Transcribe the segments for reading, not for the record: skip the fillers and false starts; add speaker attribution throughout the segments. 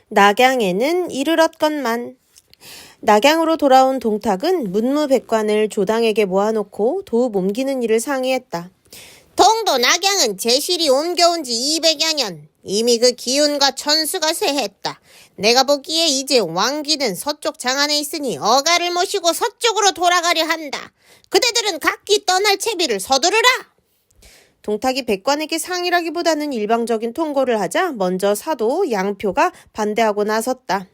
Speaker 1: 낙양에는 이르렀건만. 낙양으로 돌아온 동탁은 문무백관을 조당에게 모아놓고 도읍 옮기는 일을 상의했다.
Speaker 2: 동도 낙양은 제실이 옮겨온 지 200여 년. 이미 그 기운과 천수가 쇠했다. 내가 보기에 이제 왕귀는 서쪽 장안에 있으니 어가를 모시고 서쪽으로 돌아가려 한다. 그대들은 각기 떠날 채비를 서두르라.
Speaker 1: 동탁이 백관에게 상의라기보다는 일방적인 통고를 하자 먼저 사도 양표가 반대하고 나섰다.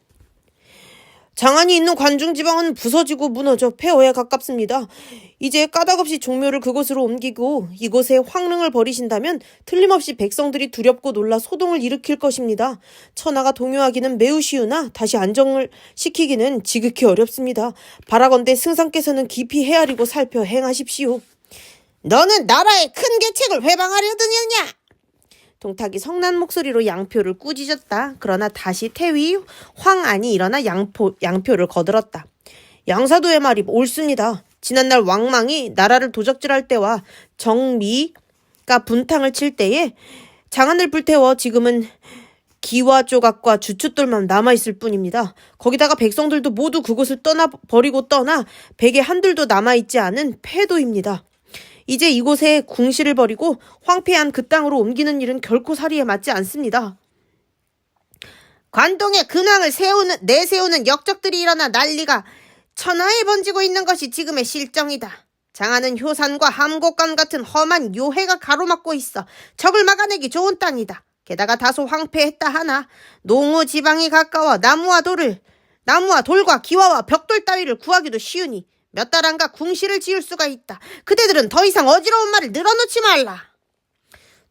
Speaker 1: 장안이 있는 관중지방은 부서지고 무너져 폐허에 가깝습니다. 이제 까닭없이 종묘를 그곳으로 옮기고 이곳에 황릉을 벌이신다면 틀림없이 백성들이 두렵고 놀라 소동을 일으킬 것입니다. 천하가 동요하기는 매우 쉬우나 다시 안정을 시키기는 지극히 어렵습니다. 바라건대 승상께서는 깊이 헤아리고 살펴 행하십시오.
Speaker 2: 너는 나라의 큰 계책을 회방하려느냐?
Speaker 1: 동탁이 성난 목소리로 양표를 꾸짖었다. 그러나 다시 태위 황안이 일어나 양표를 거들었다. 양사도의 말이 옳습니다. 지난날 왕망이 나라를 도적질할 때와 정미가 분탕을 칠 때에 장안을 불태워 지금은 기와 조각과 주춧돌만 남아있을 뿐입니다. 거기다가 백성들도 모두 그곳을 버리고 떠나 백에 한둘도 남아있지 않은 패도입니다. 이제 이곳에 궁시를 버리고 황폐한 그 땅으로 옮기는 일은 결코 사리에 맞지 않습니다.
Speaker 2: 관동에 근황을 내세우는 역적들이 일어나 난리가 천하에 번지고 있는 것이 지금의 실정이다. 장안은 효산과 함곡강 같은 험한 요해가 가로막고 있어 적을 막아내기 좋은 땅이다. 게다가 다소 황폐했다 하나 농우 지방이 가까워 나무와 돌과 기와와 벽돌 따위를 구하기도 쉬우니 몇 달 안가 궁시를 지을 수가 있다. 그대들은 더 이상 어지러운 말을 늘어놓지 말라.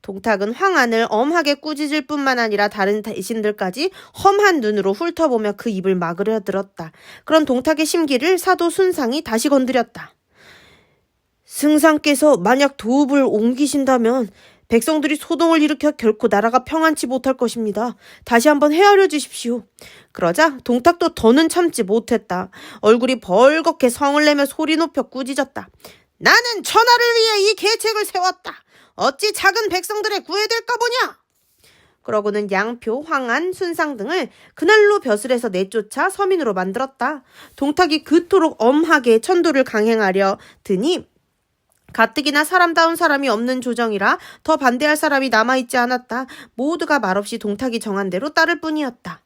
Speaker 1: 동탁은 황안을 엄하게 꾸짖을 뿐만 아니라 다른 대신들까지 험한 눈으로 훑어보며 그 입을 막으려 들었다. 그런 동탁의 심기를 사도 순상이 다시 건드렸다. 승상께서 만약 도읍을 옮기신다면 백성들이 소동을 일으켜 결코 나라가 평안치 못할 것입니다. 다시 한번 헤아려 주십시오. 그러자 동탁도 더는 참지 못했다. 얼굴이 벌겋게 성을 내며 소리 높여 꾸짖었다.
Speaker 2: 나는 천하를 위해 이 계책을 세웠다. 어찌 작은 백성들의 구애될까 보냐.
Speaker 1: 그러고는 양표, 황안, 순상 등을 그날로 벼슬에서 내쫓아 서민으로 만들었다. 동탁이 그토록 엄하게 천도를 강행하려 드니 가뜩이나 사람다운 사람이 없는 조정이라 더 반대할 사람이 남아있지 않았다. 모두가 말없이 동탁이 정한 대로 따를 뿐이었다.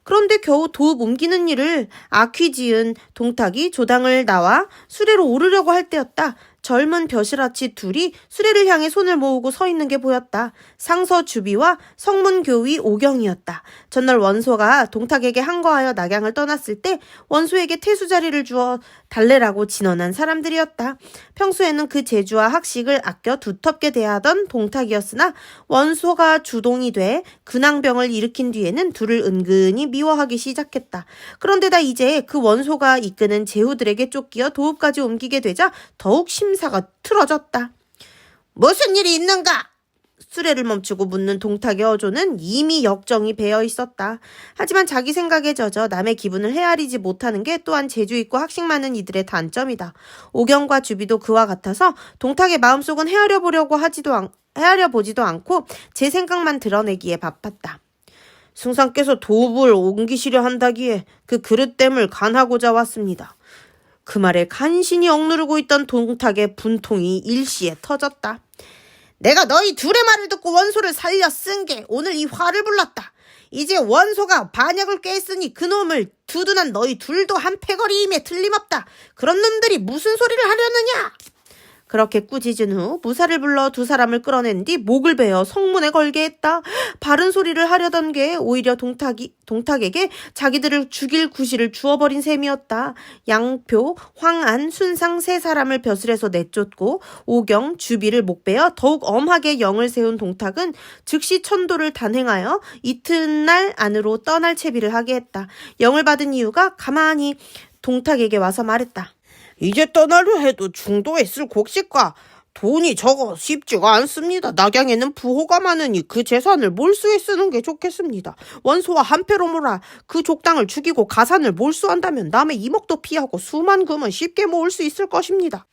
Speaker 1: 그런데 겨우 도읍 옮기는 일을 아퀴지은 동탁이 조당을 나와 수레로 오르려고 할 때였다. 젊은 벼슬아치 둘이 수레를 향해 손을 모으고 서 있는 게 보였다. 상서 주비와 성문교위 오경이었다. 전날 원소가 동탁에게 항거하여 낙양을 떠났을 때 원소에게 태수자리를 주어 달래라고 진언한 사람들이었다. 평소에는 그 재주와 학식을 아껴 두텁게 대하던 동탁이었으나 원소가 주동이 돼 근황병을 일으킨 뒤에는 둘을 은근히 미워하기 시작했다. 그런데다 이제 그 원소가 이끄는 제후들에게 쫓기어 도읍까지 옮기게 되자 더욱 심사가 틀어졌다.
Speaker 2: 무슨 일이 있는가?
Speaker 1: 수레를 멈추고 묻는 동탁의 어조는 이미 역정이 배어 있었다. 하지만 자기 생각에 젖어 남의 기분을 헤아리지 못하는 게 또한 재주 있고 학식 많은 이들의 단점이다. 오경과 주비도 그와 같아서 동탁의 마음속은 헤아려보지도 않고 제 생각만 드러내기에 바빴다. 승상께서 도읍을 옮기시려 한다기에 그 그릇됨을 간하고자 왔습니다. 그 말에 간신히 억누르고 있던 동탁의 분통이 일시에 터졌다.
Speaker 2: 내가 너희 둘의 말을 듣고 원소를 살려 쓴 게 오늘 이 화를 불렀다. 이제 원소가 반역을 꾀했으니 그놈을 두둔한 너희 둘도 한 패거리임에 틀림없다. 그런 놈들이 무슨 소리를 하려느냐?
Speaker 1: 그렇게 꾸짖은 후 무사를 불러 두 사람을 끌어낸 뒤 목을 베어 성문에 걸게 했다. 바른 소리를 하려던 게 오히려 동탁에게 자기들을 죽일 구실을 주어버린 셈이었다. 양표, 황안, 순상 세 사람을 벼슬에서 내쫓고 오경, 주비를 목베어 더욱 엄하게 영을 세운 동탁은 즉시 천도를 단행하여 이튿날 안으로 떠날 채비를 하게 했다. 영을 받은 이유가 가만히 동탁에게 와서 말했다.
Speaker 2: 이제 떠나려 해도 중도에 쓸 곡식과 돈이 적어 쉽지가 않습니다. 낙양에는 부호가 많으니 그 재산을 몰수에 쓰는 게 좋겠습니다. 원소와 한패로 몰아 그 족당을 죽이고 가산을 몰수한다면 남의 이목도 피하고 수만 금은 쉽게 모을 수 있을 것입니다.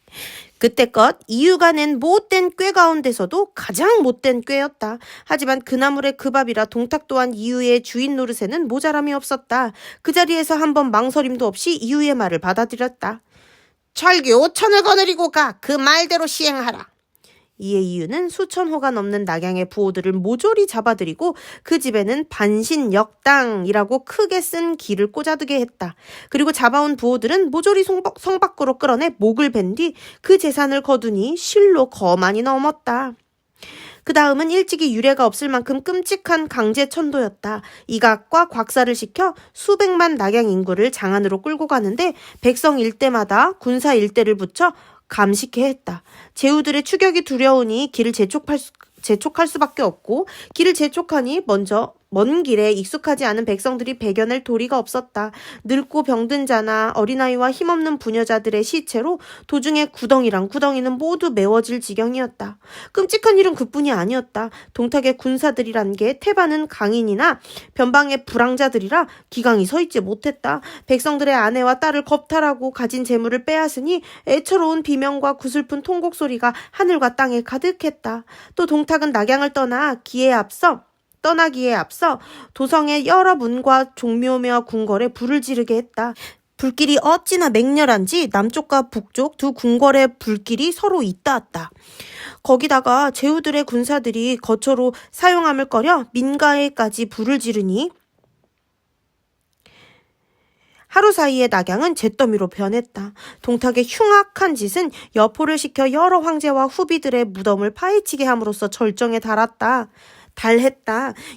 Speaker 1: 그때껏 이유가 낸 못된 꾀 가운데서도 가장 못된 꾀였다. 하지만 그 나물의 그 밥이라 동탁 또한 이유의 주인 노릇에는 모자람이 없었다. 그 자리에서 한번 망설임도 없이 이유의 말을 받아들였다.
Speaker 2: 철기 5천을 거느리고 가. 그 말대로 시행하라.
Speaker 1: 이에 이유는 수천 호가 넘는 낙양의 부호들을 모조리 잡아들이고 그 집에는 반신역당이라고 크게 쓴 기를 꽂아두게 했다. 그리고 잡아온 부호들은 모조리 성 밖으로 끌어내 목을 벤 뒤 그 재산을 거두니 실로 거만이 넘었다. 그 다음은 일찍이 유례가 없을 만큼 끔찍한 강제천도였다. 이각과 곽사를 시켜 수백만 낙양 인구를 장안으로 끌고 가는데 백성 일대마다 군사 일대를 붙여 감식해 했다. 제후들의 추격이 두려우니 길을 재촉할 수밖에 없고 길을 재촉하니 먼 길에 익숙하지 않은 백성들이 배겨낼 도리가 없었다. 늙고 병든 자나 어린아이와 힘없는 부녀자들의 시체로 도중에 구덩이랑 구덩이는 모두 메워질 지경이었다. 끔찍한 일은 그뿐이 아니었다. 동탁의 군사들이란 게 태반은 강인이나 변방의 불황자들이라 기강이 서 있지 못했다. 백성들의 아내와 딸을 겁탈하고 가진 재물을 빼앗으니 애처로운 비명과 구슬픈 통곡 소리가 하늘과 땅에 가득했다. 또 동탁은 낙양을 떠나기에 앞서 도성의 여러 문과 종묘며 궁궐에 불을 지르게 했다. 불길이 어찌나 맹렬한지 남쪽과 북쪽 두 궁궐의 불길이 서로 잇닿았다. 거기다가 제후들의 군사들이 거처로 사용함을 꺼려 민가에까지 불을 지르니 하루 사이에 낙양은 잿더미로 변했다. 동탁의 흉악한 짓은 여포를 시켜 여러 황제와 후비들의 무덤을 파헤치게 함으로써 절정에 달했다.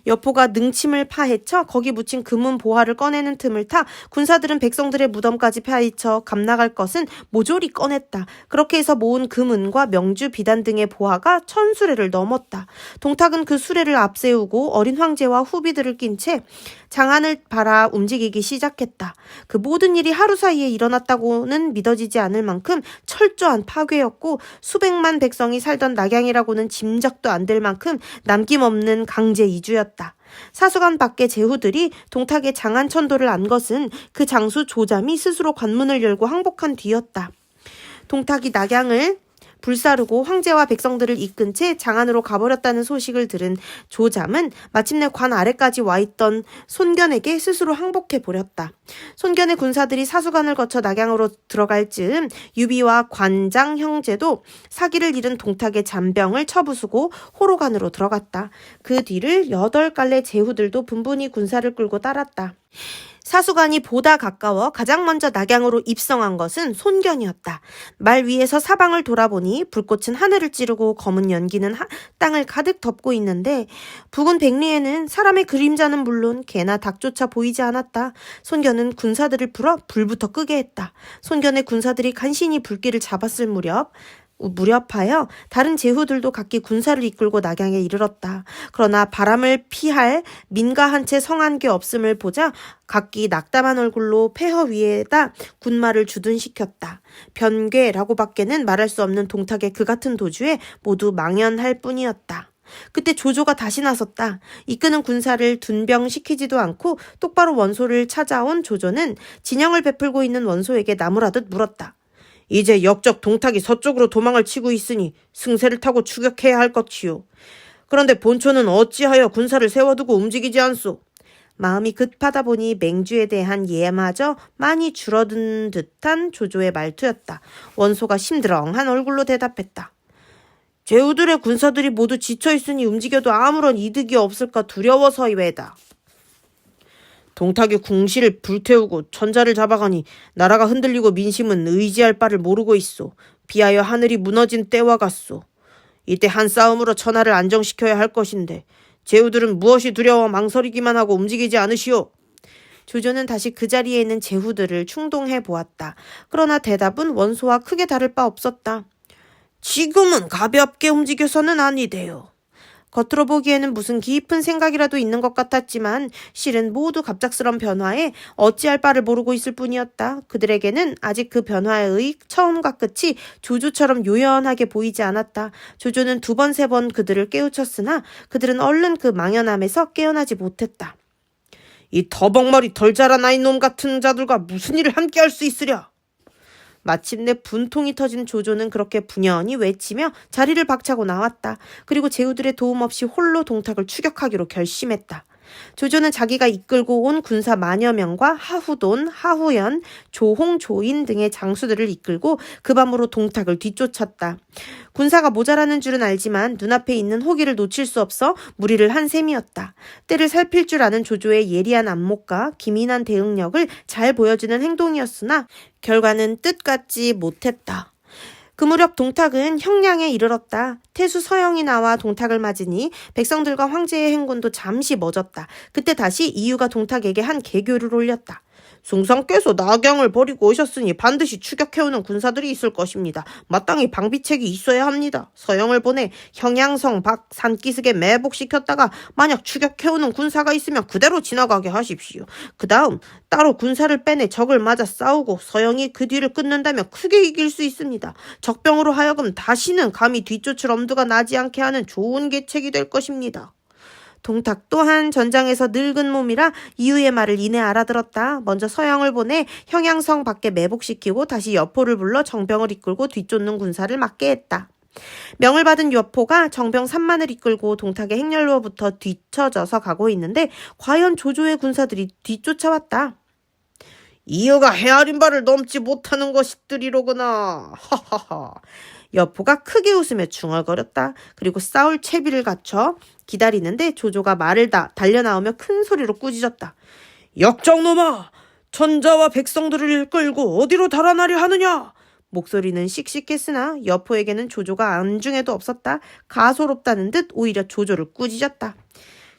Speaker 1: 여포가 능침을 파헤쳐 거기 묻힌 금은 보화를 꺼내는 틈을 타 군사들은 백성들의 무덤까지 파헤쳐 감나갈 것은 모조리 꺼냈다. 그렇게 해서 모은 금은과 명주, 비단 등의 보화가 1000수레를 넘었다. 동탁은 그 수레를 앞세우고 어린 황제와 후비들을 낀 채 장안을 바라 움직이기 시작했다. 그 모든 일이 하루 사이에 일어났다고는 믿어지지 않을 만큼 철저한 파괴였고 수백만 백성이 살던 낙양이라고는 짐작도 안 될 만큼 남김없는 강제 이주였다. 사수관 밖의 제후들이 동탁의 장안천도를 안 것은 그 장수 조잠이 스스로 관문을 열고 항복한 뒤였다. 동탁이 낙양을 불사르고 황제와 백성들을 이끈 채 장안으로 가버렸다는 소식을 들은 조잠은 마침내 관 아래까지 와있던 손견에게 스스로 항복해버렸다. 손견의 군사들이 사수관을 거쳐 낙양으로 들어갈 즈음 유비와 관장 형제도 사기를 잃은 동탁의 잔병을 쳐부수고 호로관으로 들어갔다. 그 뒤를 8갈래 제후들도 분분히 군사를 끌고 따랐다. 사수관이 보다 가까워 가장 먼저 낙양으로 입성한 것은 손견이었다. 말 위에서 사방을 돌아보니 불꽃은 하늘을 찌르고 검은 연기는 땅을 가득 덮고 있는데 부근 백리에는 사람의 그림자는 물론 개나 닭조차 보이지 않았다. 손견은 군사들을 풀어 불부터 끄게 했다. 손견의 군사들이 간신히 불길을 잡았을 무렵하여 다른 제후들도 각기 군사를 이끌고 낙양에 이르렀다. 그러나 바람을 피할 민가 한 채 성한 게 없음을 보자 각기 낙담한 얼굴로 폐허 위에다 군마를 주둔시켰다. 변괴라고 밖에는 말할 수 없는 동탁의 그 같은 도주에 모두 망연할 뿐이었다. 그때 조조가 다시 나섰다. 이끄는 군사를 둔병시키지도 않고 똑바로 원소를 찾아온 조조는 진영을 베풀고 있는 원소에게 나무라듯 물었다. 이제 역적 동탁이 서쪽으로 도망을 치고 있으니 승세를 타고 추격해야 할 것이요. 그런데 본초는 어찌하여 군사를 세워두고 움직이지 않소? 마음이 급하다 보니 맹주에 대한 이해마저 많이 줄어든 듯한 조조의 말투였다. 원소가 심드렁한 얼굴로 대답했다. 제후들의 군사들이 모두 지쳐있으니 움직여도 아무런 이득이 없을까 두려워서이외다. 동탁이 궁시를 불태우고 천자를 잡아가니 나라가 흔들리고 민심은 의지할 바를 모르고 있소. 비하여 하늘이 무너진 때와 같소. 이때 한 싸움으로 천하를 안정시켜야 할 것인데 제후들은 무엇이 두려워 망설이기만 하고 움직이지 않으시오. 조조는 다시 그 자리에 있는 제후들을 충동해 보았다. 그러나 대답은 원소와 크게 다를 바 없었다. 지금은 가볍게 움직여서는 아니대요. 겉으로 보기에는 무슨 깊은 생각이라도 있는 것 같았지만 실은 모두 갑작스런 변화에 어찌할 바를 모르고 있을 뿐이었다. 그들에게는 아직 그 변화의 처음과 끝이 조조처럼 요연하게 보이지 않았다. 조조는 2번, 3번 그들을 깨우쳤으나 그들은 얼른 그 망연함에서 깨어나지 못했다. 이 더벅머리 덜 자란 아이 놈 같은 자들과 무슨 일을 함께 할 수 있으랴? 마침내 분통이 터진 조조는 그렇게 분연히 외치며 자리를 박차고 나왔다. 그리고 제후들의 도움 없이 홀로 동탁을 추격하기로 결심했다. 조조는 자기가 이끌고 온 군사 만여 명과 하후돈, 하후연, 조홍, 조인 등의 장수들을 이끌고 그 밤으로 동탁을 뒤쫓았다. 군사가 모자라는 줄은 알지만 눈앞에 있는 호기를 놓칠 수 없어 무리를 한 셈이었다. 때를 살필 줄 아는 조조의 예리한 안목과 기민한 대응력을 잘 보여주는 행동이었으나 결과는 뜻같지 못했다. 그 무렵 동탁은 형량에 이르렀다. 태수 서영이 나와 동탁을 맞으니 백성들과 황제의 행군도 잠시 멎었다. 그때 다시 이유가 동탁에게 한 계교를 올렸다. 숭상께서 낙양을 버리고 오셨으니 반드시 추격해오는 군사들이 있을 것입니다. 마땅히 방비책이 있어야 합니다. 서영을 보내 형양성 밖 산기슭에 매복시켰다가 만약 추격해오는 군사가 있으면 그대로 지나가게 하십시오. 그 다음 따로 군사를 빼내 적을 맞아 싸우고 서영이 그 뒤를 끊는다면 크게 이길 수 있습니다. 적병으로 하여금 다시는 감히 뒤쫓을 엄두가 나지 않게 하는 좋은 계책이 될 것입니다. 동탁 또한 전장에서 늙은 몸이라 이유의 말을 이내 알아들었다. 먼저 서영을 보내 형양성 밖에 매복시키고 다시 여포를 불러 정병을 이끌고 뒤쫓는 군사를 맡게 했다. 명을 받은 여포가 정병 3만을 이끌고 동탁의 행렬로부터 뒤처져서 가고 있는데 과연 조조의 군사들이 뒤쫓아왔다. 이유가 헤아린 바를 넘지 못하는 것이더리로구나. 하하하. 여포가 크게 웃으며 중얼거렸다. 그리고 싸울 채비를 갖춰 기다리는데 조조가 말을 달려나오며 큰 소리로 꾸짖었다. 역정놈아! 천자와 백성들을 끌고 어디로 달아나려 하느냐? 목소리는 씩씩했으나 여포에게는 조조가 안중에도 없었다. 가소롭다는 듯 오히려 조조를 꾸짖었다.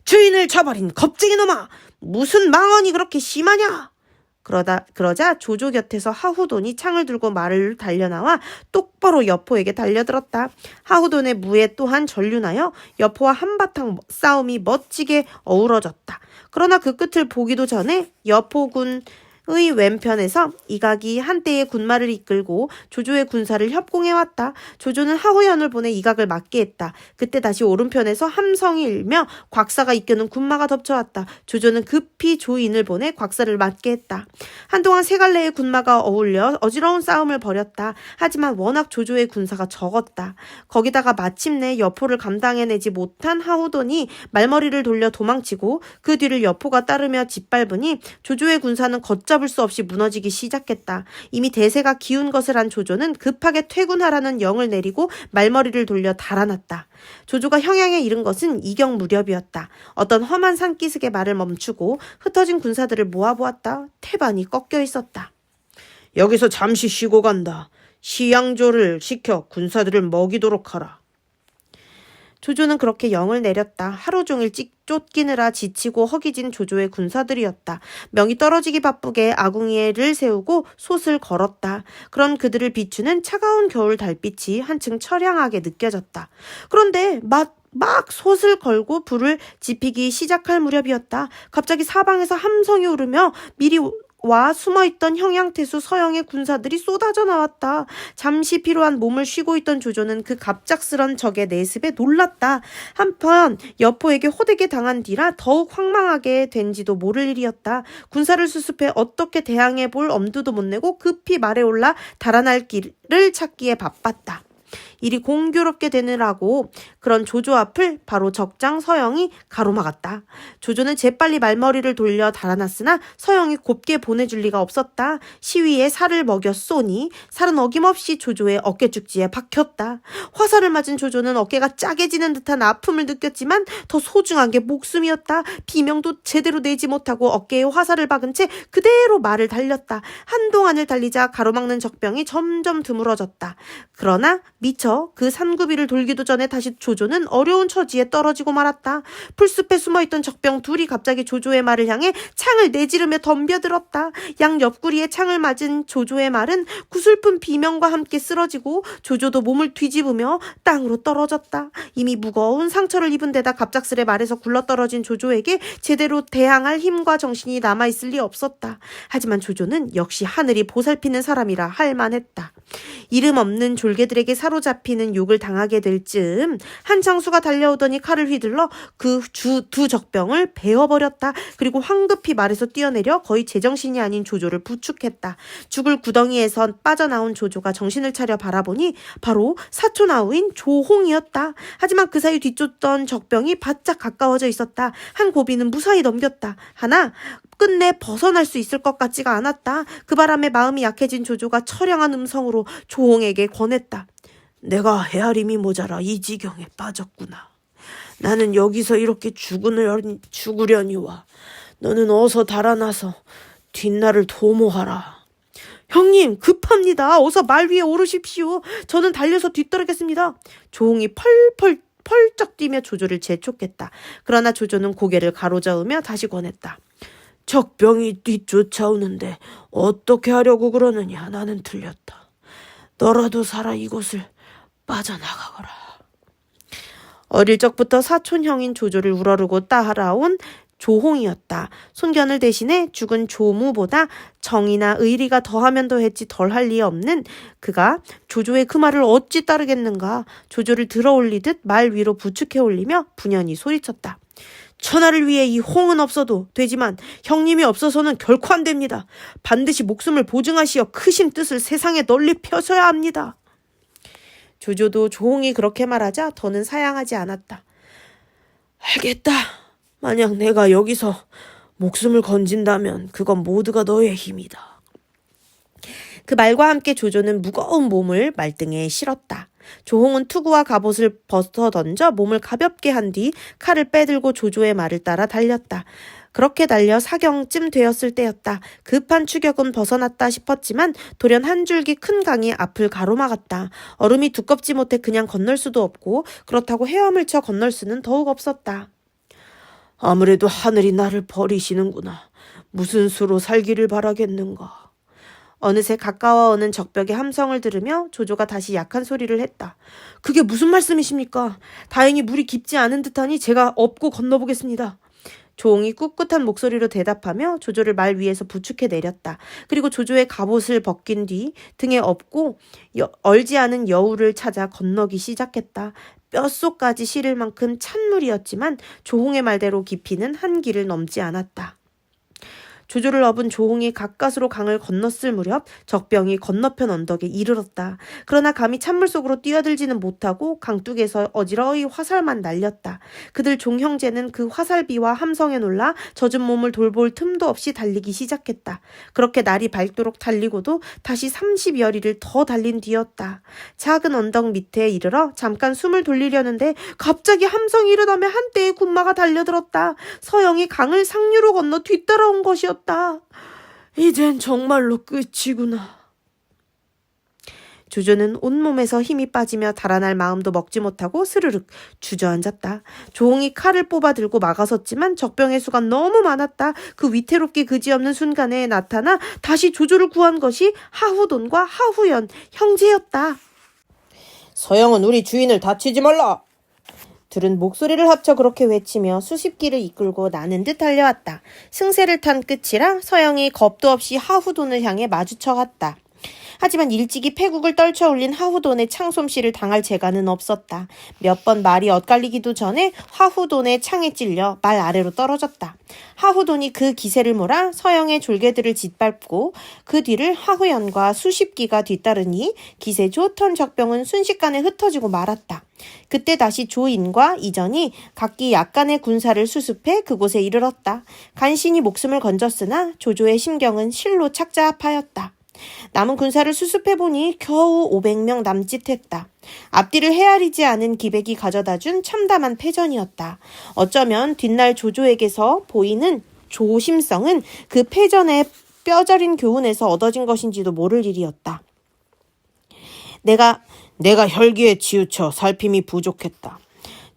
Speaker 1: 주인을 저버린 겁쟁이놈아! 무슨 망언이 그렇게 심하냐? 그러자 조조 곁에서 하후돈이 창을 들고 말을 달려나와 똑바로 여포에게 달려들었다. 하후돈의 무에 또한 전륜하여 여포와 한바탕 싸움이 멋지게 어우러졌다. 그러나 그 끝을 보기도 전에 여포군의 왼편에서 이각이 한때의 군마를 이끌고 조조의 군사를 협공해왔다. 조조는 하후연을 보내 이각을 막게 했다. 그때 다시 오른편에서 함성이 일며 곽사가 이끄는 군마가 덮쳐왔다. 조조는 급히 조인을 보내 곽사를 맞게 했다. 한동안 세 갈래의 군마가 어울려 어지러운 싸움을 벌였다. 하지만 워낙 조조의 군사가 적었다. 거기다가 마침내 여포를 감당해내지 못한 하후돈이 말머리를 돌려 도망치고 그 뒤를 여포가 따르며 짓밟으니 조조의 군사는 걷잡을 수 없이 무너지기 시작했다. 이미 대세가 기운 것을 안 조조는 급하게 퇴군하라는 영을 내리고 말머리를 돌려 달아났다. 조조가 형양에 이른 것은 이경 무렵이었다. 어떤 험한 산기슭의 말을 멈추고 흩어진 군사들을 모아보았다. 태반이 꺾여 있었다. 여기서 잠시 쉬고 간다. 시양조를 시켜 군사들을 먹이도록 하라. 조조는 그렇게 영을 내렸다. 하루 종일 쫓기느라 지치고 허기진 조조의 군사들이었다. 명이 떨어지기 바쁘게 아궁이를 세우고 솥을 걸었다. 그런 그들을 비추는 차가운 겨울 달빛이 한층 처량하게 느껴졌다. 그런데 막 솥을 걸고 불을 지피기 시작할 무렵이었다. 갑자기 사방에서 함성이 오르며 미리 와 숨어있던 형양태수 서영의 군사들이 쏟아져 나왔다. 잠시 피로한 몸을 쉬고 있던 조조는 그 갑작스런 적의 내습에 놀랐다. 한편 여포에게 호되게 당한 뒤라 더욱 황망하게 된지도 모를 일이었다. 군사를 수습해 어떻게 대항해 볼 엄두도 못 내고 급히 말에 올라 달아날 길을 찾기에 바빴다. 일이 공교롭게 되느라고 그런 조조 앞을 바로 적장 서영이 가로막았다. 조조는 재빨리 말머리를 돌려 달아났으나 서영이 곱게 보내줄 리가 없었다. 시위에 살을 먹여 쏘니 살은 어김없이 조조의 어깨축지에 박혔다. 화살을 맞은 조조는 어깨가 짜게지는 듯한 아픔을 느꼈지만 더 소중한 게 목숨이었다. 비명도 제대로 내지 못하고 어깨에 화살을 박은 채 그대로 말을 달렸다. 한동안을 달리자 가로막는 적병이 점점 드물어졌다. 그러나 미처 그 산구비를 돌기도 전에 다시 조조는 어려운 처지에 떨어지고 말았다. 풀숲에 숨어있던 적병 둘이 갑자기 조조의 말을 향해 창을 내지르며 덤벼들었다. 양 옆구리에 창을 맞은 조조의 말은 구슬픈 비명과 함께 쓰러지고 조조도 몸을 뒤집으며 땅으로 떨어졌다. 이미 무거운 상처를 입은 데다 갑작스레 말에서 굴러떨어진 조조에게 제대로 대항할 힘과 정신이 남아있을 리 없었다. 하지만 조조는 역시 하늘이 보살피는 사람이라 할 만했다. 이름 없는 졸개들에게 사로잡히는 욕을 당하게 될 즈음 한창수가 달려오더니 칼을 휘둘러 그 두 적병을 베어버렸다. 그리고 황급히 말에서 뛰어내려 거의 제정신이 아닌 조조를 부축했다. 죽을 구덩이에서 빠져나온 조조가 정신을 차려 바라보니 바로 사촌 아우인 조홍이었다. 하지만 그 사이 뒤쫓던 적병이 바짝 가까워져 있었다. 한 고비는 무사히 넘겼다. 하나 끝내 벗어날 수 있을 것 같지가 않았다. 그 바람에 마음이 약해진 조조가 처량한 음성으로 조홍에게 권했다. 내가 헤아림이 모자라 이 지경에 빠졌구나. 나는 여기서 이렇게 죽으려니와 너는 어서 달아나서 뒷날을 도모하라. 형님 급합니다. 어서 말 위에 오르십시오. 저는 달려서 뒤따르겠습니다. 조홍이 펄쩍 뛰며 조조를 재촉했다. 그러나 조조는 고개를 가로저으며 다시 권했다. 적병이 뒤쫓아오는데 어떻게 하려고 그러느냐. 나는 틀렸다. 너라도 살아 이곳을 빠져나가거라. 어릴 적부터 사촌형인 조조를 우러르고 따라온 조홍이었다. 손견을 대신에 죽은 조무보다 정이나 의리가 더하면 더했지 덜할 리 없는 그가 조조의 그 말을 어찌 따르겠는가. 조조를 들어올리듯 말 위로 부축해 올리며 분연히 소리쳤다. 천하를 위해 이 홍은 없어도 되지만 형님이 없어서는 결코 안 됩니다. 반드시 목숨을 보증하시어 크신 뜻을 세상에 널리 펴셔야 합니다. 조조도 조홍이 그렇게 말하자 더는 사양하지 않았다. 알겠다. 만약 내가 여기서 목숨을 건진다면 그건 모두가 너의 힘이다. 그 말과 함께 조조는 무거운 몸을 말등에 실었다. 조홍은 투구와 갑옷을 벗어던져 몸을 가볍게 한 뒤 칼을 빼들고 조조의 말을 따라 달렸다. 그렇게 달려 사경쯤 되었을 때였다. 급한 추격은 벗어났다 싶었지만 돌연 한 줄기 큰 강이 앞을 가로막았다. 얼음이 두껍지 못해 그냥 건널 수도 없고 그렇다고 헤엄을 쳐 건널 수는 더욱 없었다. 아무래도 하늘이 나를 버리시는구나. 무슨 수로 살기를 바라겠는가. 어느새 가까워오는 적벽의 함성을 들으며 조조가 다시 약한 소리를 했다. 그게 무슨 말씀이십니까? 다행히 물이 깊지 않은 듯하니 제가 업고 건너보겠습니다. 조홍이 꿋꿋한 목소리로 대답하며 조조를 말 위에서 부축해 내렸다. 그리고 조조의 갑옷을 벗긴 뒤 등에 업고 얼지 않은 여우를 찾아 건너기 시작했다. 뼛속까지 시릴 만큼 찬물이었지만 조홍의 말대로 깊이는 한 길을 넘지 않았다. 조조를 업은 조홍이 가까스로 강을 건넜을 무렵 적병이 건너편 언덕에 이르렀다. 그러나 감히 찬물 속으로 뛰어들지는 못하고 강둑에서 어지러이 화살만 날렸다. 그들 종형제는 그 화살비와 함성에 놀라 젖은 몸을 돌볼 틈도 없이 달리기 시작했다. 그렇게 날이 밝도록 달리고도 다시 30여리를 더 달린 뒤였다. 작은 언덕 밑에 이르러 잠깐 숨을 돌리려는데 갑자기 함성이 일어나며 한때의 군마가 달려들었다. 서영이 강을 상류로 건너 뒤따라온 것이었다. 이젠 정말로 끝이구나. 조조는 온몸에서 힘이 빠지며 달아날 마음도 먹지 못하고 스르륵 주저앉았다. 조홍이 칼을 뽑아 들고 막아섰지만 적병의 수가 너무 많았다. 그 위태롭게 그지없는 순간에 나타나 다시 조조를 구한 것이 하후돈과 하후연 형제였다.
Speaker 2: 서영은 우리 주인을 다치지 말라. 둘은 목소리를 합쳐 그렇게 외치며 수십 기를 이끌고 나는 듯 달려왔다. 승세를 탄 끝이라 서영이 겁도 없이 하후돈을 향해 마주쳐갔다. 하지만 일찍이 패국을 떨쳐 올린 하후돈의 창솜씨를 당할 재간은 없었다. 몇 번 말이 엇갈리기도 전에 하후돈의 창에 찔려 말 아래로 떨어졌다. 하후돈이 그 기세를 몰아 서영의 졸개들을 짓밟고 그 뒤를 하후연과 수십 기가 뒤따르니 기세 좋던 적병은 순식간에 흩어지고 말았다. 그때 다시 조인과 이전이 각기 약간의 군사를 수습해 그곳에 이르렀다. 간신히 목숨을 건졌으나 조조의 심경은 실로 착잡하였다. 남은 군사를 수습해보니 겨우 500명 남짓했다. 앞뒤를 헤아리지 않은 기백이 가져다준 참담한 패전이었다. 어쩌면 뒷날 조조에게서 보이는 조심성은 그 패전의 뼈저린 교훈에서 얻어진 것인지도 모를 일이었다. 내가 혈기에 치우쳐 살핌이 부족했다.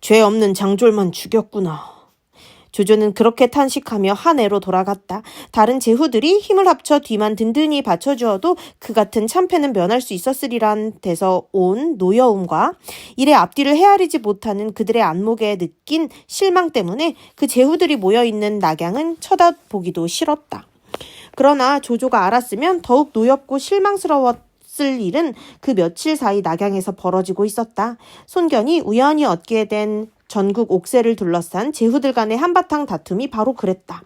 Speaker 2: 죄 없는 장졸만 죽였구나. 조조는 그렇게 탄식하며 하내로 돌아갔다. 다른 제후들이 힘을 합쳐 뒤만 든든히 받쳐주어도 그 같은 참패는 면할 수 있었으리란 데서 온 노여움과 이래 앞뒤를 헤아리지 못하는 그들의 안목에 느낀 실망 때문에 그 제후들이 모여있는 낙양은 쳐다보기도 싫었다. 그러나 조조가 알았으면 더욱 노엽고 실망스러웠을
Speaker 1: 없을 일은 그 며칠 사이 낙양에서 벌어지고 있었다. 손견이 우연히 얻게 된 전국 옥새를 둘러싼 제후들 간의 한바탕 다툼이 바로 그랬다.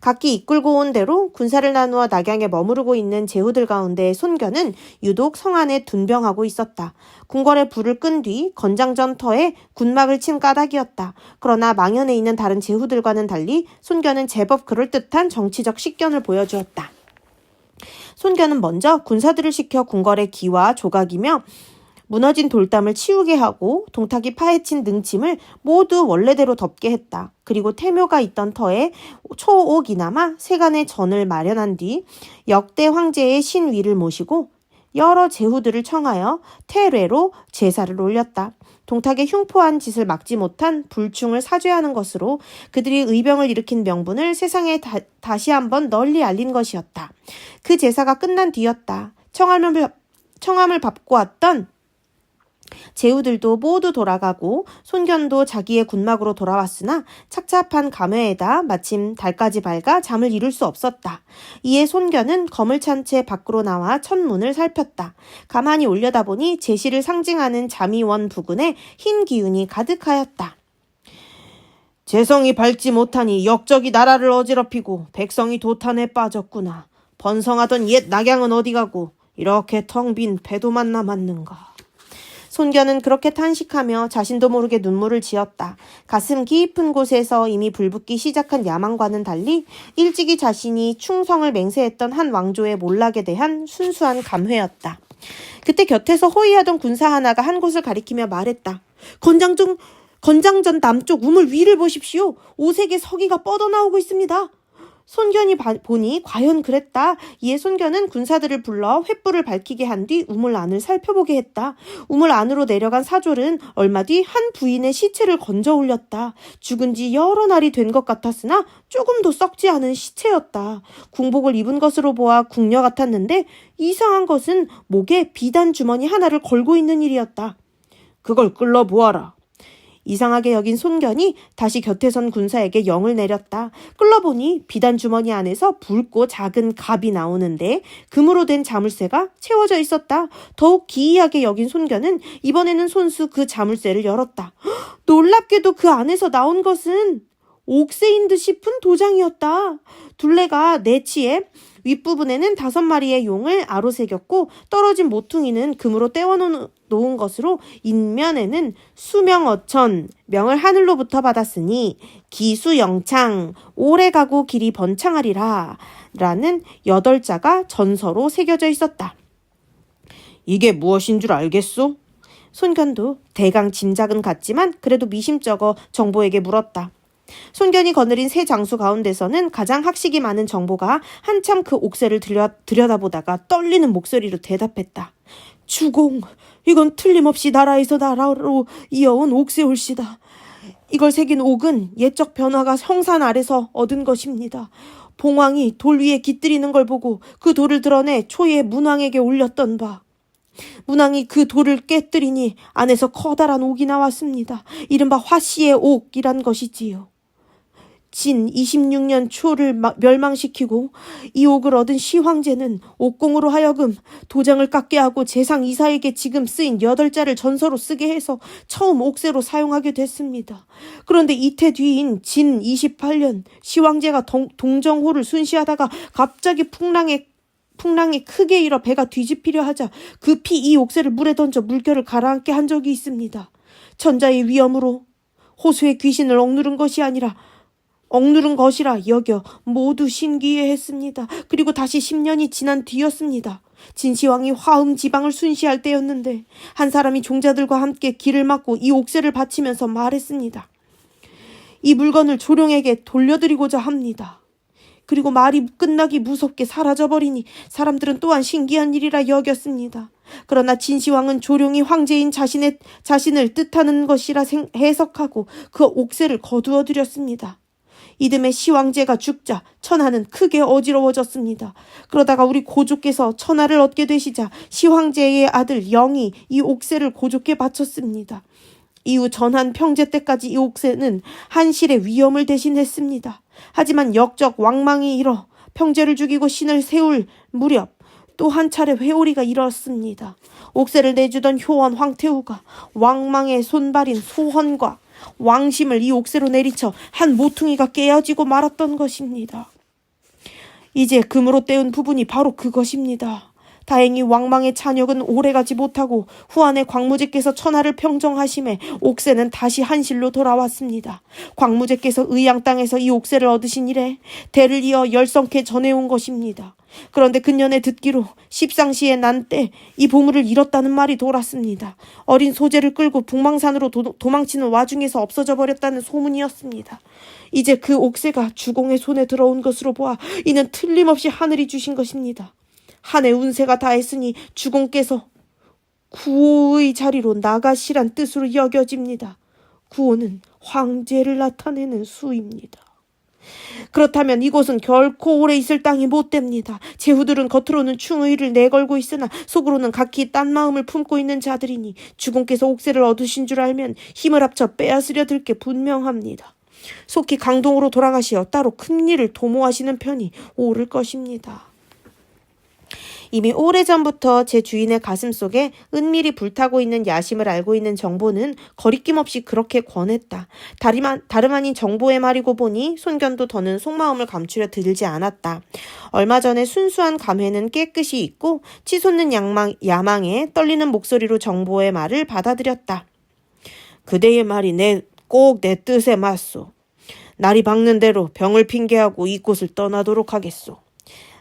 Speaker 1: 각기 이끌고 온 대로 군사를 나누어 낙양에 머무르고 있는 제후들 가운데 손견은 유독 성 안에 둔병하고 있었다. 궁궐에 불을 끈 뒤 건장전터에 군막을 친 까닭이었다. 그러나 망연에 있는 다른 제후들과는 달리 손견은 제법 그럴듯한 정치적 식견을 보여주었다. 손견은 먼저 군사들을 시켜 궁궐의 기와 조각이며 무너진 돌담을 치우게 하고 동탁이 파헤친 능침을 모두 원래대로 덮게 했다. 그리고 태묘가 있던 터에 초옥이나마 세간의 전을 마련한 뒤 역대 황제의 신위를 모시고 여러 제후들을 청하여 태례로 제사를 올렸다. 동탁의 흉포한 짓을 막지 못한 불충을 사죄하는 것으로 그들이 의병을 일으킨 명분을 세상에 다시 한번 널리 알린 것이었다. 그 제사가 끝난 뒤였다. 청함을 받고 왔던 제후들도 모두 돌아가고 손견도 자기의 군막으로 돌아왔으나 착잡한 감회에다 마침 달까지 밝아 잠을 이룰 수 없었다. 이에 손견은 검을 찬 채 밖으로 나와 천문을 살폈다. 가만히 올려다보니 제시를 상징하는 자미원 부근에 흰 기운이 가득하였다. 재성이 밝지 못하니 역적이 나라를 어지럽히고 백성이 도탄에 빠졌구나. 번성하던 옛 낙양은 어디 가고 이렇게 텅 빈 배도만 남았는가. 손견은 그렇게 탄식하며 자신도 모르게 눈물을 지었다. 가슴 깊은 곳에서 이미 불붙기 시작한 야망과는 달리 일찍이 자신이 충성을 맹세했던 한 왕조의 몰락에 대한 순수한 감회였다. 그때 곁에서 호위하던 군사 하나가 한 곳을 가리키며 말했다. 건장전 남쪽 우물 위를 보십시오. 오색의 서기가 뻗어나오고 있습니다. 손견이 보니 과연 그랬다. 이에 손견은 군사들을 불러 횃불을 밝히게 한 뒤 우물 안을 살펴보게 했다. 우물 안으로 내려간 사졸은 얼마 뒤 한 부인의 시체를 건져 올렸다. 죽은 지 여러 날이 된 것 같았으나 조금도 썩지 않은 시체였다. 궁복을 입은 것으로 보아 궁녀 같았는데 이상한 것은 목에 비단 주머니 하나를 걸고 있는 일이었다. 그걸 끌어보아라. 이상하게 여긴 손견이 다시 곁에 선 군사에게 영을 내렸다. 끌어보니 비단 주머니 안에서 붉고 작은 갑이 나오는데 금으로 된 자물쇠가 채워져 있었다. 더욱 기이하게 여긴 손견은 이번에는 손수 그 자물쇠를 열었다. 놀랍게도 그 안에서 나온 것은 옥새인 듯 싶은 도장이었다. 둘레가 네치에 윗부분에는 5마리의 용을 아로 새겼고 떨어진 모퉁이는 금으로 떼어놓은 것으로 인면에는 수명어천 명을 하늘로부터 받았으니 기수영창 오래가고 길이 번창하리라 라는 8자가 전서로 새겨져 있었다. 이게 무엇인 줄 알겠소? 손견도 대강 짐작은 갔지만 그래도 미심쩍어 정보에게 물었다. 손견이 거느린 세 장수 가운데서는 가장 학식이 많은 정보가 한참 그 옥새를 들여다보다가 떨리는 목소리로 대답했다. 주공, 이건 틀림없이 나라에서 나라로 이어온 옥새올시다. 이걸 새긴 옥은 옛적 변화가 성산 아래서 얻은 것입니다. 봉황이 돌 위에 깃들이는 걸 보고 그 돌을 드러내 초예 문왕에게 올렸던 바. 문왕이 그 돌을 깨뜨리니 안에서 커다란 옥이 나왔습니다. 이른바 화씨의 옥이란 것이지요. 진 26년 초를 멸망시키고 이 옥을 얻은 시황제는 옥공으로 하여금 도장을 깎게 하고 재상 이사에게 지금 쓰인 8자를 전서로 쓰게 해서 처음 옥새로 사용하게 됐습니다. 그런데 이태 뒤인 진 28년 시황제가 동정호를 순시하다가 갑자기 풍랑이 크게 일어 배가 뒤집히려 하자 급히 이 옥새를 물에 던져 물결을 가라앉게 한 적이 있습니다. 천자의 위엄으로 호수의 귀신을 억누른 것이라 여겨 모두 신기해했습니다. 그리고 다시 10년이 지난 뒤였습니다. 진시황이 화음 지방을 순시할 때였는데 한 사람이 종자들과 함께 길을 막고 이 옥새를 바치면서 말했습니다. 이 물건을 조룡에게 돌려드리고자 합니다. 그리고 말이 끝나기 무섭게 사라져버리니 사람들은 또한 신기한 일이라 여겼습니다. 그러나 진시황은 조룡이 황제인 자신을 뜻하는 것이라 해석하고 그 옥새를 거두어드렸습니다. 이듬해 시황제가 죽자 천하는 크게 어지러워졌습니다. 그러다가 우리 고조께서 천하를 얻게 되시자 시황제의 아들 영이 이 옥새를 고조께 바쳤습니다. 이후 전한 평제 때까지 이 옥새는 한실의 위엄을 대신했습니다. 하지만 역적 왕망이 일어 평제를 죽이고 신을 세울 무렵 또 한 차례 회오리가 일었습니다. 옥새를 내주던 효원 황태우가 왕망의 손발인 소헌과 왕심을 이 옥새로 내리쳐 한 모퉁이가 깨어지고 말았던 것입니다. 이제 금으로 떼운 부분이 바로 그것입니다. 다행히 왕망의 찬역은 오래가지 못하고 후안의 광무제께서 천하를 평정하심에 옥새는 다시 한실로 돌아왔습니다. 광무제께서 의양 땅에서 이 옥새를 얻으신 이래 대를 이어 열성케 전해온 것입니다. 그런데 근년에 듣기로 십상시에 난 때 이 보물을 잃었다는 말이 돌았습니다. 어린 소재를 끌고 북망산으로 도망치는 와중에서 없어져 버렸다는 소문이었습니다. 이제 그 옥새가 주공의 손에 들어온 것으로 보아 이는 틀림없이 하늘이 주신 것입니다. 한해 운세가 다했으니 주공께서 구호의 자리로 나가시란 뜻으로 여겨집니다. 구호는 황제를 나타내는 수입니다. 그렇다면 이곳은 결코 오래 있을 땅이 못 됩니다. 제후들은 겉으로는 충의를 내걸고 있으나 속으로는 각기 딴 마음을 품고 있는 자들이니 주공께서 옥새를 얻으신 줄 알면 힘을 합쳐 빼앗으려 들 게 분명합니다. 속히 강동으로 돌아가시어 따로 큰 일을 도모하시는 편이 옳을 것입니다. 이미 오래전부터 제 주인의 가슴속에 은밀히 불타고 있는 야심을 알고 있는 정보는 거리낌 없이 그렇게 권했다. 다름 아닌 정보의 말이고 보니 손견도 더는 속마음을 감추려 들지 않았다. 얼마 전에 순수한 감회는 깨끗이 잊고 치솟는 야망에 떨리는 목소리로 정보의 말을 받아들였다. 그대의 말이 꼭 내 뜻에 맞소. 날이 밝는 대로 병을 핑계하고 이곳을 떠나도록 하겠소.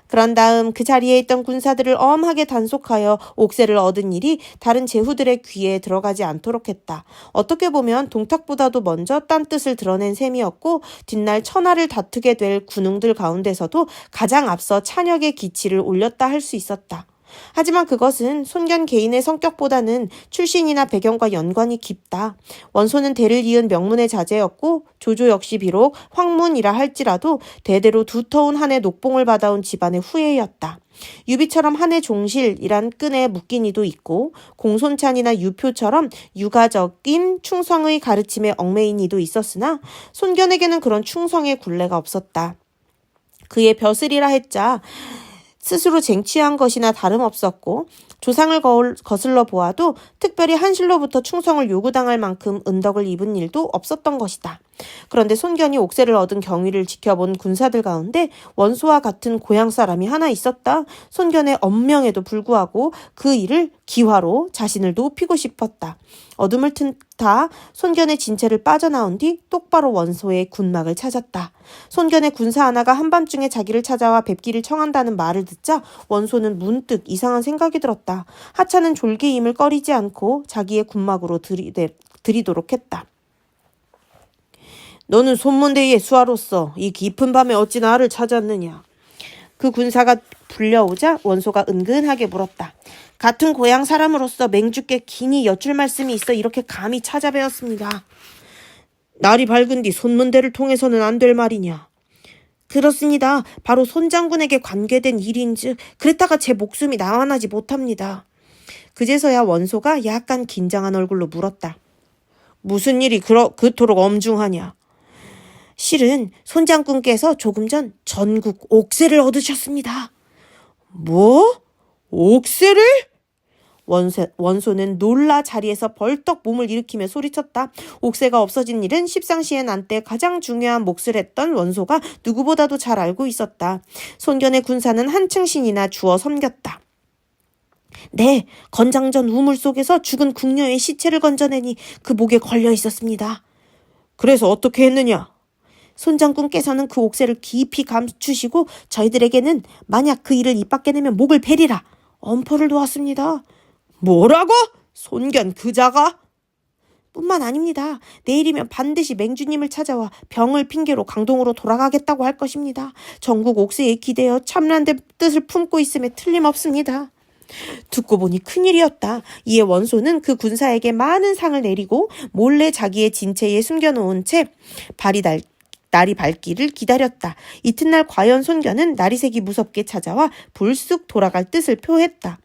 Speaker 1: 그런 다음 그 자리에 있던 군사들을 엄하게 단속하여 옥새를 얻은 일이 다른 제후들의 귀에 들어가지 않도록 했다. 어떻게 보면 동탁보다도 먼저 딴 뜻을 드러낸 셈이었고 뒷날 천하를 다투게 될 군웅들 가운데서도 가장 앞서 찬역의 기치를 올렸다 할 수 있었다. 하지만 그것은 손견 개인의 성격보다는 출신이나 배경과 연관이 깊다. 원소는 대를 이은 명문의 자제였고 조조 역시 비록 황문이라 할지라도 대대로 두터운 한해 녹봉을 받아온 집안의 후예였다. 유비처럼 한해 종실이란 끈에 묶인 이도 있고 공손찬이나 유표처럼 유가적인 충성의 가르침에 얽매인 이도 있었으나 손견에게는 그런 충성의 굴레가 없었다. 그의 벼슬이라 했자 스스로 쟁취한 것이나 다름없었고 조상을 거슬러 보아도 특별히 한실로부터 충성을 요구당할 만큼 은덕을 입은 일도 없었던 것이다. 그런데 손견이 옥새를 얻은 경위를 지켜본 군사들 가운데 원소와 같은 고향 사람이 하나 있었다. 손견의 엄명에도 불구하고 그 일을 기화로 자신을 높이고 싶었다. 어둠을 틈타 손견의 진체를 빠져나온 뒤 똑바로 원소의 군막을 찾았다. 손견의 군사 하나가 한밤중에 자기를 찾아와 뵙기를 청한다는 말을 듣자 원소는 문득 이상한 생각이 들었다. 하찮은 졸개임을 꺼리지 않고 자기의 군막으로 들이도록 했다. 너는 손문대의 수하로서 이 깊은 밤에 어찌 나를 찾았느냐? 그 군사가 불려오자 원소가 은근하게 물었다. 같은 고향 사람으로서 맹주께 긴히 여쭐 말씀이 있어 이렇게 감히 찾아뵈었습니다. 날이 밝은 뒤 손문대를 통해서는 안 될 말이냐? 그렇습니다. 바로 손장군에게 관계된 일인즉 그랬다가 제 목숨이 남아나지 못합니다. 그제서야 원소가 약간 긴장한 얼굴로 물었다. 무슨 일이 그토록 엄중하냐? 실은 손장군께서 조금 전 전국 옥새를 얻으셨습니다. 뭐? 옥새를? 원소는 놀라 자리에서 벌떡 몸을 일으키며 소리쳤다. 옥새가 없어진 일은 십상시에 난 때 가장 중요한 몫을 했던 원소가 누구보다도 잘 알고 있었다. 손견의 군사는 한층 신이나 주어 섬겼다. 네, 건장전 우물 속에서 죽은 궁녀의 시체를 건져내니 그 목에 걸려 있었습니다. 그래서 어떻게 했느냐? 손장군께서는 그 옥새를 깊이 감추시고 저희들에게는 만약 그 일을 입 밖에 내면 목을 베리라 엄포를 놓았습니다. 뭐라고? 손견 그자가? 뿐만 아닙니다. 내일이면 반드시 맹주님을 찾아와 병을 핑계로 강동으로 돌아가겠다고 할 것입니다. 전국 옥새에 기대어 참란된 뜻을 품고 있음에 틀림없습니다. 듣고 보니 큰일이었다. 이에 원소는 그 군사에게 많은 상을 내리고 몰래 자기의 진체에 숨겨놓은 채 날이 밝기를 기다렸다. 이튿날 과연 손견은 날이 새기 무섭게 찾아와 불쑥 돌아갈 뜻을 표했다.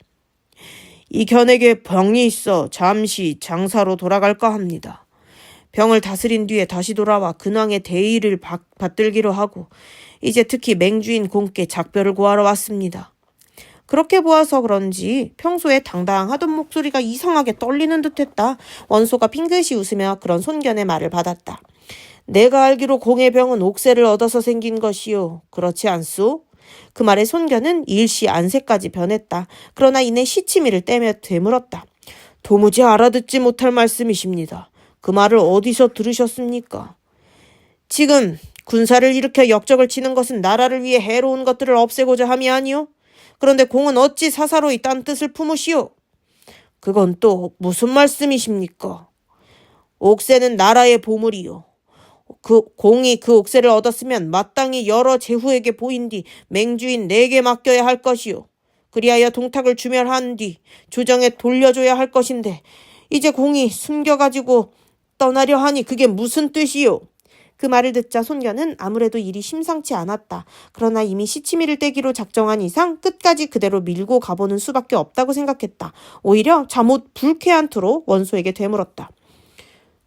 Speaker 1: 이 견에게 병이 있어 잠시 장사로 돌아갈까 합니다. 병을 다스린 뒤에 다시 돌아와 근왕의 대의를 받들기로 하고 이제 특히 맹주인 공께 작별을 구하러 왔습니다. 그렇게 보아서 그런지 평소에 당당하던 목소리가 이상하게 떨리는 듯했다. 원소가 핑긋이 웃으며 그런 손견의 말을 받았다. 내가 알기로 공의 병은 옥새를 얻어서 생긴 것이요. 그렇지 않소? 그 말에 손견은 일시 안색까지 변했다. 그러나 이내 시치미를 떼며 되물었다. 도무지 알아듣지 못할 말씀이십니다. 그 말을 어디서 들으셨습니까? 지금 군사를 일으켜 역적을 치는 것은 나라를 위해 해로운 것들을 없애고자 함이 아니오? 그런데 공은 어찌 사사로이 딴 뜻을 품으시오? 그건 또 무슨 말씀이십니까? 옥새는 나라의 보물이요. 공이 그 옥새를 얻었으면 마땅히 여러 제후에게 보인 뒤 맹주인 내게 맡겨야 할 것이요. 그리하여 동탁을 주멸한 뒤 조정에 돌려줘야 할 것인데 이제 공이 숨겨가지고 떠나려 하니 그게 무슨 뜻이요? 그 말을 듣자 손견은 아무래도 일이 심상치 않았다. 그러나 이미 시치미를 떼기로 작정한 이상 끝까지 그대로 밀고 가보는 수밖에 없다고 생각했다. 오히려 잠옷 불쾌한 투로 원소에게 되물었다.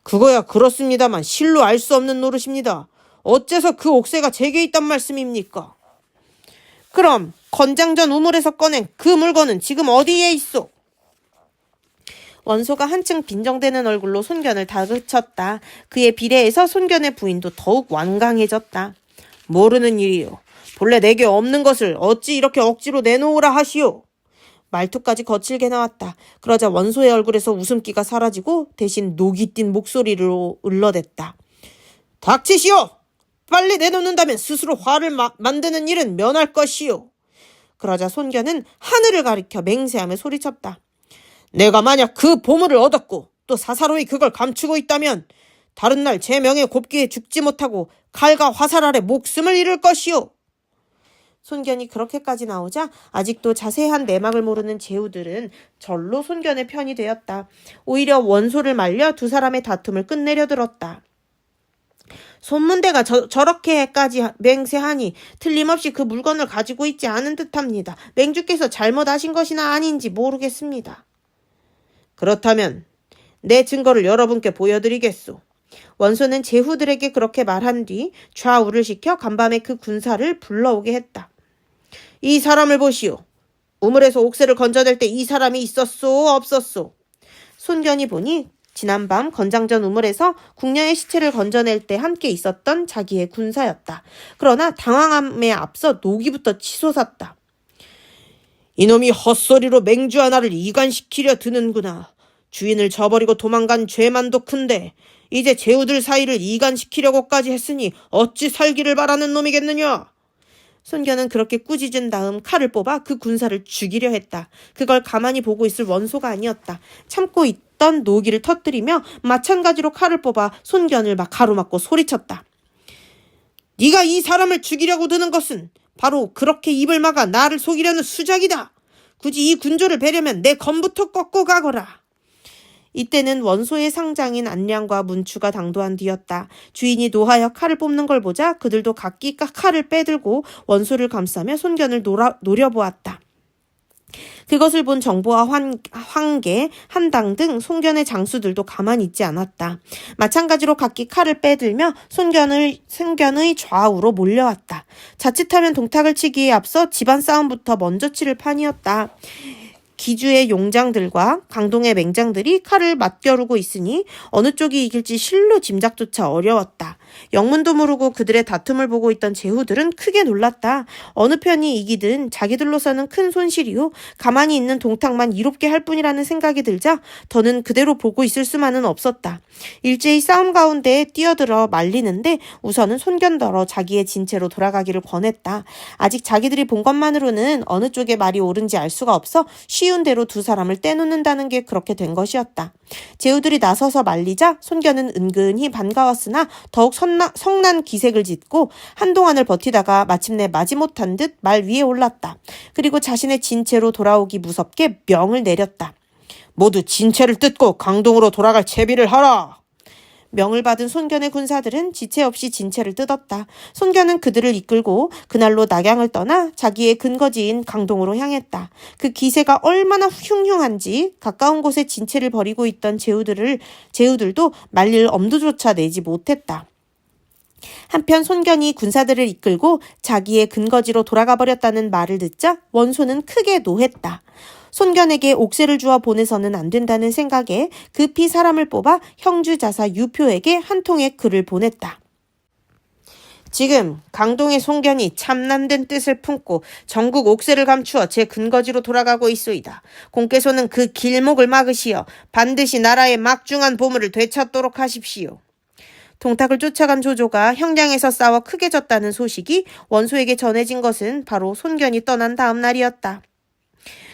Speaker 1: 그거야 그렇습니다만 실로 알 수 없는 노릇입니다. 어째서 그 옥새가 제게 있단 말씀입니까? 그럼 건장전 우물에서 꺼낸 그 물건은 지금 어디에 있어? 원소가 한층 빈정대는 얼굴로 손견을 다그쳤다. 그의 비례해서 손견의 부인도 더욱 완강해졌다. 모르는 일이요. 본래 내게 없는 것을 어찌 이렇게 억지로 내놓으라 하시오. 말투까지 거칠게 나왔다. 그러자 원소의 얼굴에서 웃음기가 사라지고 대신 녹이 띤 목소리로 을러댔다. 닥치시오! 빨리 내놓는다면 스스로 화를 만드는 일은 면할 것이오. 그러자 손견은 하늘을 가리켜 맹세하며 소리쳤다. 내가 만약 그 보물을 얻었고 또 사사로이 그걸 감추고 있다면 다른 날 제 명예 곱게 죽지 못하고 칼과 화살 아래 목숨을 잃을 것이오. 손견이 그렇게까지 나오자 아직도 자세한 내막을 모르는 제후들은 절로 손견의 편이 되었다. 오히려 원소를 말려 두 사람의 다툼을 끝내려 들었다. 손문대가 저렇게까지 맹세하니 틀림없이 그 물건을 가지고 있지 않은 듯합니다. 맹주께서 잘못하신 것이나 아닌지 모르겠습니다. 그렇다면 내 증거를 여러분께 보여드리겠소. 원소는 제후들에게 그렇게 말한 뒤 좌우를 시켜 간밤에 그 군사를 불러오게 했다. 이 사람을 보시오. 우물에서 옥새를 건져낼 때 이 사람이 있었소 없었소? 손견이 보니 지난밤 건장전 우물에서 궁녀의 시체를 건져낼 때 함께 있었던 자기의 군사였다. 그러나 당황함에 앞서 노기부터 치솟았다. 이놈이 헛소리로 맹주 하나를 이간시키려 드는구나. 주인을 저버리고 도망간 죄만도 큰데 이제 제후들 사이를 이간시키려고까지 했으니 어찌 살기를 바라는 놈이겠느냐. 손견은 그렇게 꾸짖은 다음 칼을 뽑아 그 군사를 죽이려 했다. 그걸 가만히 보고 있을 원소가 아니었다. 참고 있던 노기를 터뜨리며 마찬가지로 칼을 뽑아 손견을 막 가로막고 소리쳤다. 네가 이 사람을 죽이려고 드는 것은 바로 그렇게 입을 막아 나를 속이려는 수작이다. 굳이 이 군조를 베려면 내 검부터 꺾고 가거라. 이때는 원소의 상장인 안량과 문추가 당도한 뒤였다. 주인이 노하여 칼을 뽑는 걸 보자 그들도 각기 칼을 빼들고 원소를 감싸며 손견을 노려보았다. 그것을 본 정보와 황계, 한당 등 손견의 장수들도 가만히 있지 않았다. 마찬가지로 각기 칼을 빼들며 손견의 좌우로 몰려왔다. 자칫하면 동탁을 치기에 앞서 집안 싸움부터 먼저 치를 판이었다. 기주의 용장들과 강동의 맹장들이 칼을 맞겨루고 있으니 어느 쪽이 이길지 실로 짐작조차 어려웠다. 영문도 모르고 그들의 다툼을 보고 있던 제후들은 크게 놀랐다. 어느 편이 이기든 자기들로서는 큰 손실이요. 가만히 있는 동탁만 이롭게 할 뿐이라는 생각이 들자 더는 그대로 보고 있을 수만은 없었다. 일제히 싸움 가운데 뛰어들어 말리는데 우선은 손견더러 자기의 진체로 돌아가기를 권했다. 아직 자기들이 본 것만으로는 어느 쪽의 말이 옳은지 알 수가 없어 쉬운 대로 두 사람을 떼놓는다는 게 그렇게 된 것이었다. 제후들이 나서서 말리자 손견은 은근히 반가웠으나 더욱 성난 기색을 짓고 한동안을 버티다가 마침내 마지못한 듯 말 위에 올랐다. 그리고 자신의 진체로 돌아오기 무섭게 명을 내렸다. 모두 진체를 뜯고 강동으로 돌아갈 채비를 하라. 명을 받은 손견의 군사들은 지체 없이 진체를 뜯었다. 손견은 그들을 이끌고 그날로 낙양을 떠나 자기의 근거지인 강동으로 향했다. 그 기세가 얼마나 흉흉한지 가까운 곳에 진체를 벌이고 있던 제후들도 말릴 엄두조차 내지 못했다. 한편 손견이 군사들을 이끌고 자기의 근거지로 돌아가 버렸다는 말을 듣자 원소는 크게 노했다. 손견에게 옥새를 주어 보내서는 안 된다는 생각에 급히 사람을 뽑아 형주자사 유표에게 한 통의 글을 보냈다. 지금 강동의 손견이 참남된 뜻을 품고 전국 옥새를 감추어 제 근거지로 돌아가고 있소이다. 공께서는 그 길목을 막으시어 반드시 나라의 막중한 보물을 되찾도록 하십시오. 동탁을 쫓아간 조조가 형량에서 싸워 크게 졌다는 소식이 원소에게 전해진 것은 바로 손견이 떠난 다음 날이었다.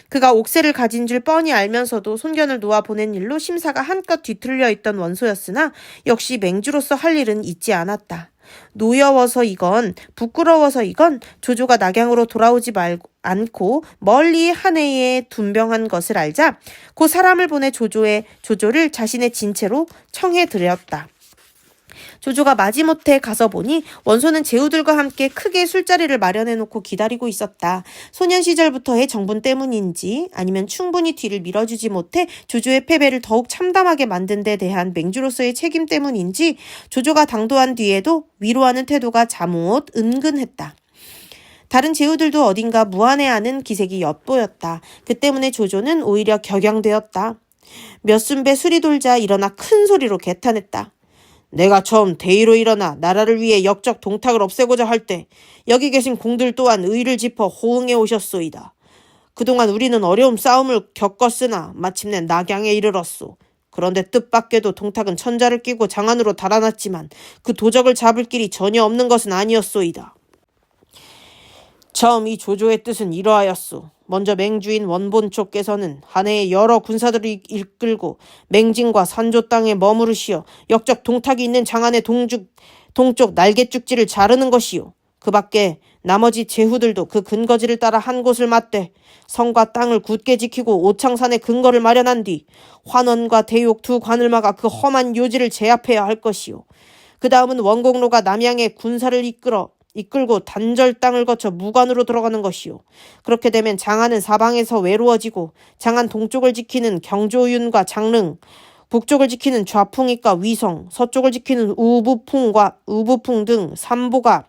Speaker 1: 그가 옥새를 가진 줄 뻔히 알면서도 손견을 놓아 보낸 일로 심사가 한껏 뒤틀려 있던 원소였으나 역시 맹주로서 할 일은 잊지 않았다. 노여워서이건 부끄러워서이건 조조가 낙양으로 돌아오지 않고 멀리 한해에 둔병한 것을 알자 그 사람을 보내 조조를 자신의 진채로 청해드렸다. 조조가 마지못해 가서 보니 원소는 제후들과 함께 크게 술자리를 마련해놓고 기다리고 있었다. 소년 시절부터의 정분 때문인지 아니면 충분히 뒤를 밀어주지 못해 조조의 패배를 더욱 참담하게 만든 데 대한 맹주로서의 책임 때문인지 조조가 당도한 뒤에도 위로하는 태도가 잠옷 은근했다. 다른 제후들도 어딘가 무안해하는 기색이 엿보였다. 그 때문에 조조는 오히려 격양되었다. 몇 순배 술이 돌자 일어나 큰 소리로 개탄했다. 내가 처음 대의로 일어나 나라를 위해 역적 동탁을 없애고자 할 때 여기 계신 공들 또한 의를 짚어 호응해 오셨소이다. 그동안 우리는 어려운 싸움을 겪었으나 마침내 낙양에 이르렀소. 그런데 뜻밖에도 동탁은 천자를 끼고 장안으로 달아났지만 그 도적을 잡을 길이 전혀 없는 것은 아니었소이다. 처음 이 조조의 뜻은 이러하였소. 먼저 맹주인 원본 쪽께서는 한 해에 여러 군사들을 이끌고 맹진과 산조 땅에 머무르시어 역적 동탁이 있는 장안의 동쪽 날개죽지를 자르는 것이요. 그 밖에 나머지 제후들도 그 근거지를 따라 한 곳을 맞대 성과 땅을 굳게 지키고 오창산에 근거를 마련한 뒤 환원과 대욕 두 관을 막아 그 험한 요지를 제압해야 할 것이요. 그 다음은 원공로가 남양에 군사를 이끌고 단절 땅을 거쳐 무관으로 들어가는 것이요. 그렇게 되면 장안은 사방에서 외로워지고 장안 동쪽을 지키는 경조윤과 장릉, 북쪽을 지키는 좌풍이과 위성, 서쪽을 지키는 우부풍 등 삼보가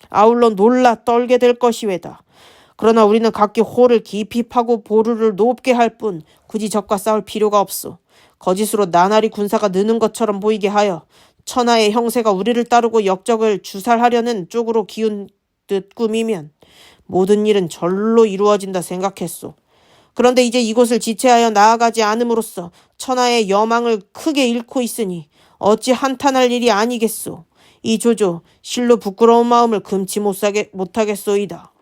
Speaker 1: 아울러 놀라 떨게 될 것이외다. 그러나 우리는 각기 호를 깊이 파고 보루를 높게 할 뿐 굳이 적과 싸울 필요가 없소. 거짓으로 나날이 군사가 느는 것처럼 보이게 하여 천하의 형세가 우리를 따르고 역적을 주살하려는 쪽으로 기운 듯 꾸미면 모든 일은 절로 이루어진다 생각했소. 그런데 이제 이곳을 지체하여 나아가지 않음으로써 천하의 여망을 크게 잃고 있으니 어찌 한탄할 일이 아니겠소. 이 조조 실로 부끄러운 마음을 금치 못하겠소이다.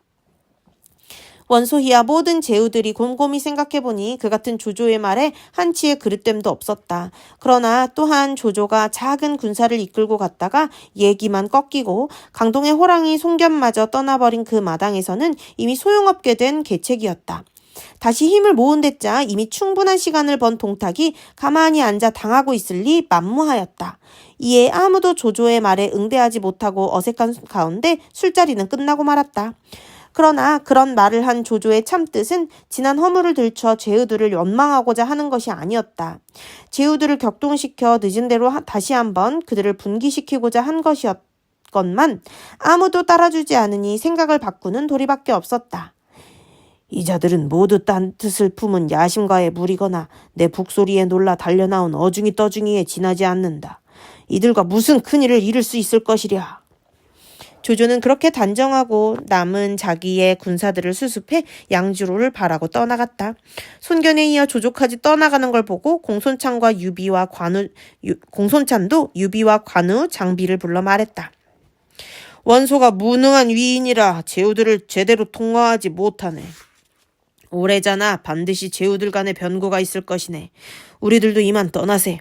Speaker 1: 원소희야 모든 제후들이 곰곰이 생각해보니 그 같은 조조의 말에 한치의 그릇됨도 없었다. 그러나 또한 조조가 작은 군사를 이끌고 갔다가 얘기만 꺾이고 강동의 호랑이 송견마저 떠나버린 그 마당에서는 이미 소용없게 된 계책이었다. 다시 힘을 모은 데짜 이미 충분한 시간을 번 동탁이 가만히 앉아 당하고 있을 리 만무하였다. 이에 아무도 조조의 말에 응대하지 못하고 어색한 가운데 술자리는 끝나고 말았다. 그러나 그런 말을 한 조조의 참뜻은 지난 허물을 들춰 제후들을 원망하고자 하는 것이 아니었다. 제후들을 격동시켜 늦은 대로 다시 한번 그들을 분기시키고자 한 것이었건만 아무도 따라주지 않으니 생각을 바꾸는 도리밖에 없었다. 이 자들은 모두 딴 뜻을 품은 야심가에 무리거나 내 북소리에 놀라 달려나온 어중이 떠중이에 지나지 않는다. 이들과 무슨 큰일을 이룰 수 있을 것이랴. 조조는 그렇게 단정하고 남은 자기의 군사들을 수습해 양주로를 바라고 떠나갔다. 손견에 이어 조조까지 떠나가는 걸 보고 공손찬도 유비와 관우, 장비를 불러 말했다. 원소가 무능한 위인이라 제후들을 제대로 통화하지 못하네. 오래잖아 반드시 제후들 간에 변고가 있을 것이네. 우리들도 이만 떠나세.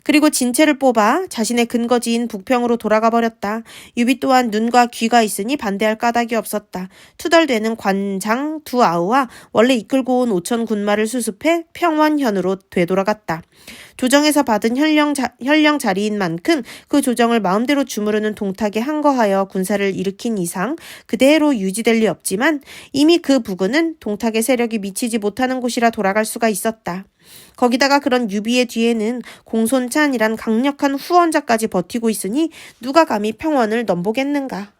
Speaker 1: 그리고 진채를 뽑아 자신의 근거지인 북평으로 돌아가 버렸다. 유비 또한 눈과 귀가 있으니 반대할 까닭이 없었다. 투덜대는 관장 두 아우와 원래 이끌고 온 5천 군마를 수습해 평원현으로 되돌아갔다. 조정에서 받은 현령 자리인 만큼 그 조정을 마음대로 주무르는 동탁에 항거하여 군사를 일으킨 이상 그대로 유지될 리 없지만 이미 그 부근은 동탁의 세력이 미치지 못하는 곳이라 돌아갈 수가 있었다. 거기다가 그런 유비의 뒤에는 공손찬이란 강력한 후원자까지 버티고 있으니 누가 감히 평원을 넘보겠는가.